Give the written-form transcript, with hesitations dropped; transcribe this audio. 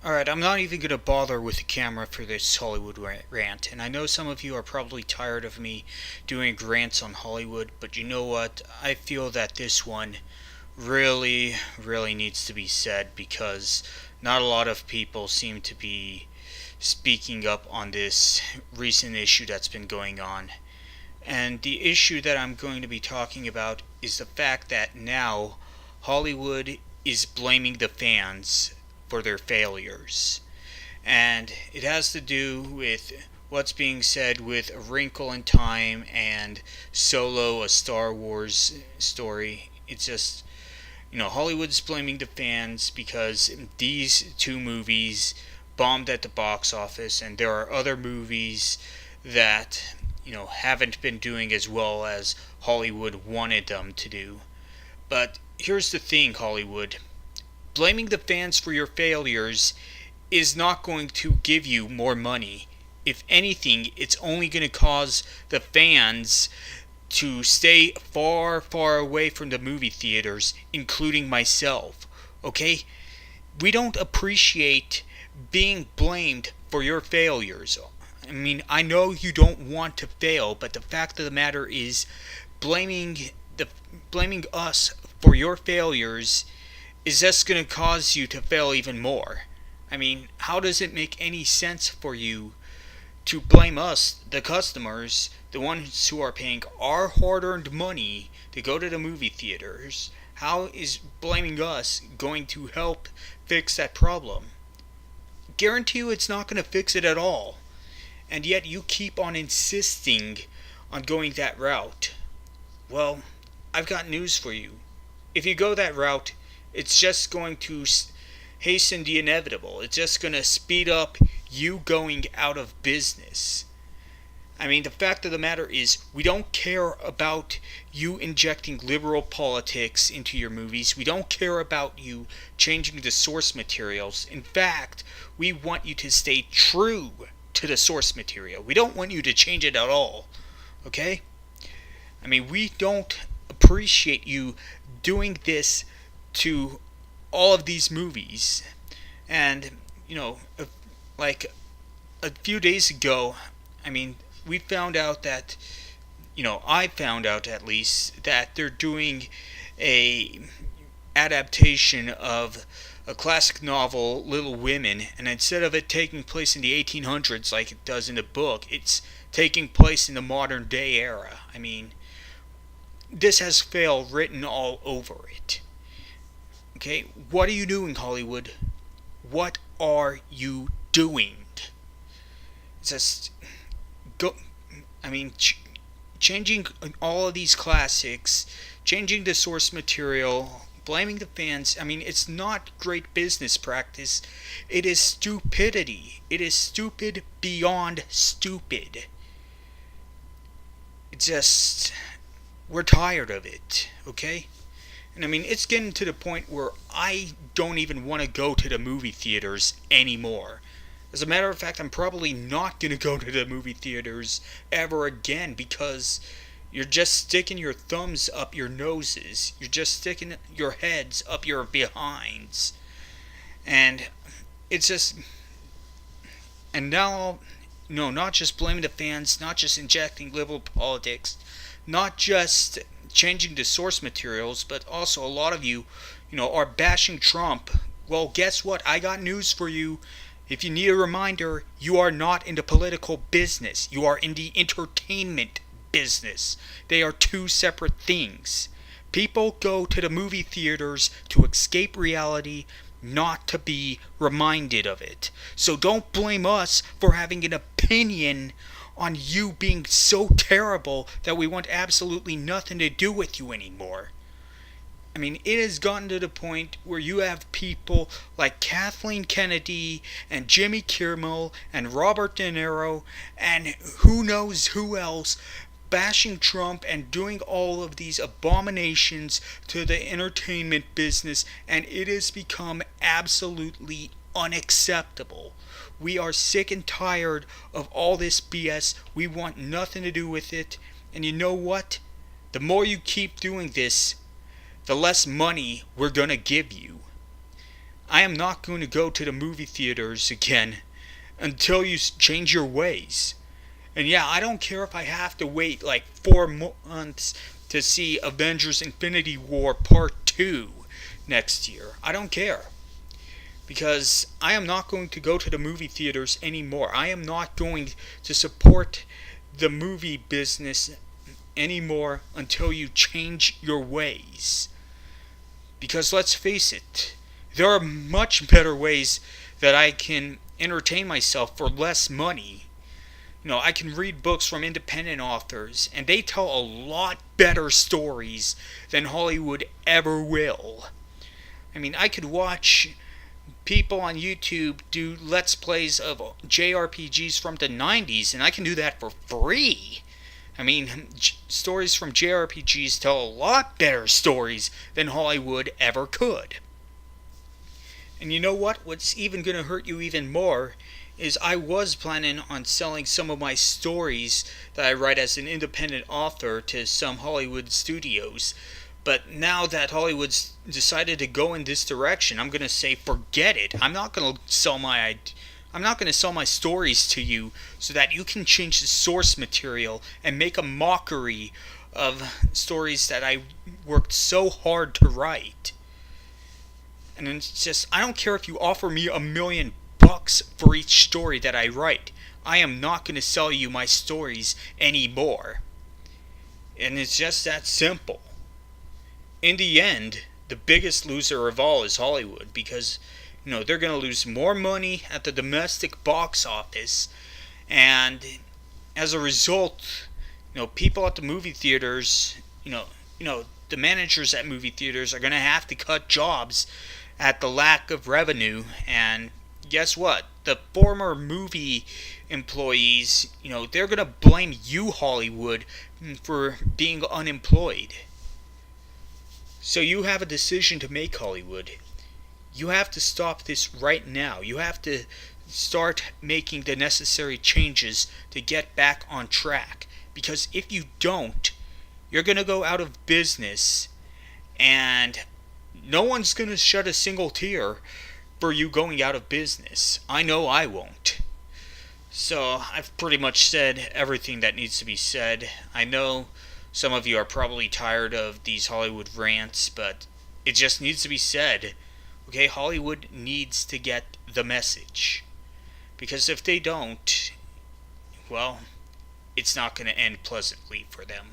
Alright, I'm not even going to bother with the camera for this Hollywood rant, and I know some of you are probably tired of me doing rants on Hollywood, but you know what? I feel that this one really needs to be said because not a lot of people seem to be speaking up on this recent issue that's been going on. And the issue that I'm going to be talking about is the fact that now Hollywood is blaming the fans for their failures. And it has to do with what's being said with A Wrinkle in Time and Solo, a Star Wars story. It's just, Hollywood's blaming the fans because these two movies bombed at the box office, and there are other movies that, haven't been doing as well as Hollywood wanted them to do. But here's the thing, Hollywood. Blaming the fans for your failures is not going to give you more money. If anything, it's only going to cause the fans to stay far away from the movie theaters, including myself. Okay? We don't appreciate being blamed for your failures. I mean, I know you don't want to fail, but the fact of the matter is blaming blaming us for your failures is just going to cause you to fail even more. I mean, how does it make any sense for you to blame us, the customers, the ones who are paying our hard earned money to go to the movie theaters? How is blaming us going to help fix that problem? Guarantee you it's not going to fix it at all. And yet you keep on insisting on going that route. Well, I've got news for you. If you go that route, it's just going to hasten the inevitable. It's just going to speed up you going out of business. I mean, the fact of the matter is, we don't care about you injecting liberal politics into your movies. We don't care about you changing the source materials. In fact, we want you to stay true to the source material. We don't want you to change it at all. Okay? I mean, we don't appreciate you doing this to all of these movies. And, like a few days ago, I mean, we found out that, I found out at least that they're doing a adaptation of a classic novel, Little Women, and instead of it taking place in the 1800s like it does in the book, it's taking place in the modern day era. I mean, this has fail written all over it. Okay, what are you doing, Hollywood? What are you doing? Just go. I mean, changing all of these classics, changing the source material, blaming the fans. I mean, it's not great business practice. It is stupidity. It is stupid beyond stupid. It's just, we're tired of it, okay? And I mean, it's getting to the point where I don't even want to go to the movie theaters anymore. As a matter of fact, I'm probably not going to go to the movie theaters ever again because you're just sticking your thumbs up your noses. You're just sticking your heads up your behinds. And it's just. And now, no, not just blaming the fans, not just injecting liberal politics, not just changing the source materials, but also a lot of you, are bashing Trump. Well, guess what? I got news for you. If you need a reminder, you are not in the political business. You are in the entertainment business. They are two separate things. People go to the movie theaters to escape reality, not to be reminded of it. So don't blame us for having an opinion on you being so terrible that we want absolutely nothing to do with you anymore. I mean, it has gotten to the point where you have people like Kathleen Kennedy and Jimmy Kimmel and Robert De Niro and who knows who else bashing Trump and doing all of these abominations to the entertainment business, and it has become absolutely unacceptable. We are sick and tired of all this BS. We want nothing to do with it. And you know what? The more you keep doing this, the less money we're gonna give you. I am not going to go to the movie theaters again until you change your ways. And yeah, I don't care if I have to wait like 4 months to see Avengers Infinity War Part 2 next year. I don't care. Because I am not going to go to the movie theaters anymore. I am not going to support the movie business anymore until you change your ways. Because let's face it, there are much better ways that I can entertain myself for less money. I can read books from independent authors, and they tell a lot better stories than Hollywood ever will. I could watch people on YouTube do Let's Plays of JRPGs from the 90s, and I can do that for free. Stories from JRPGs tell a lot better stories than Hollywood ever could. And you know what? What's even going to hurt you even more is I was planning on selling some of my stories that I write as an independent author to some Hollywood studios. But now that Hollywood's decided to go in this direction, I'm going to say forget it. I'm not going to sell my stories to you so that you can change the source material and make a mockery of stories that I worked so hard to write. And it's just, I don't care if you offer me $1,000,000 for each story that I write. I am not going to sell you my stories anymore. And it's just that simple. In the end, the biggest loser of all is Hollywood, because they're going to lose more money at the domestic box office, and as a result, people at the movie theaters, the managers at movie theaters are going to have to cut jobs at the lack of revenue. And guess what? The former movie employees, they're going to blame you, Hollywood, for being unemployed. So you have a decision to make, Hollywood. You have to stop this right now. You have to start making the necessary changes to get back on track. Because if you don't, you're going to go out of business, and no one's going to shed a single tear for you going out of business. I know I won't. So I've pretty much said everything that needs to be said. I know some of you are probably tired of these Hollywood rants, but it just needs to be said. Okay, Hollywood needs to get the message. Because if they don't, well, it's not going to end pleasantly for them.